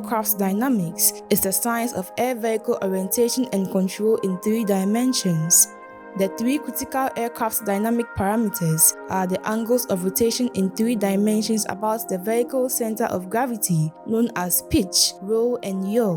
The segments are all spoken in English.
aircraft dynamics is the science of air vehicle orientation and control in 3 dimensions. The 3 critical aircraft dynamic parameters are the angles of rotation in 3 dimensions about the vehicle's center of gravity, known as pitch, roll, and yaw.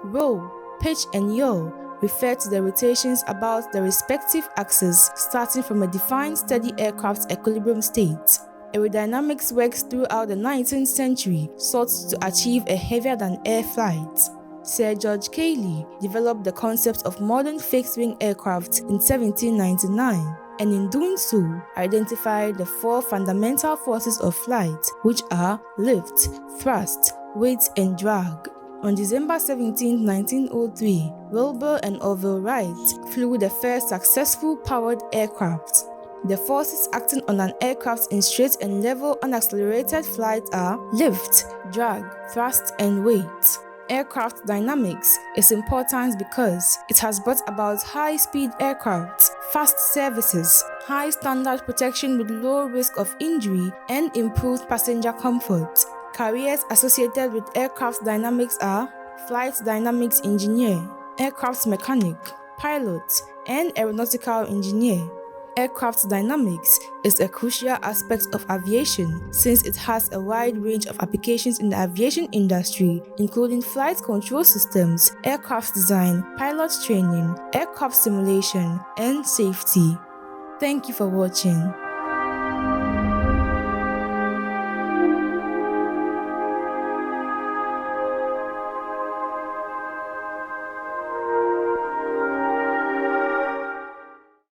Roll, pitch, and yaw refer to the rotations about the respective axes starting from a defined steady aircraft's equilibrium state. Aerodynamics works throughout the 19th century sought to achieve a heavier-than-air flight. Sir George Cayley developed the concept of modern fixed-wing aircraft in 1799, and in doing so, identified the 4 fundamental forces of flight, which are lift, thrust, weight, and drag. On December 17, 1903, Wilbur and Orville Wright flew the first successful powered aircraft. The forces acting on an aircraft in straight and level unaccelerated flight are lift, drag, thrust, and weight. Aircraft dynamics is important because it has brought about high-speed aircraft, fast services, high standard protection with low risk of injury, and improved passenger comfort. Careers associated with aircraft dynamics are flight dynamics engineer, aircraft mechanic, pilot, and aeronautical engineer. Aircraft dynamics is a crucial aspect of aviation since it has a wide range of applications in the aviation industry, including flight control systems, aircraft design, pilot training, aircraft simulation, and safety. Thank you for watching.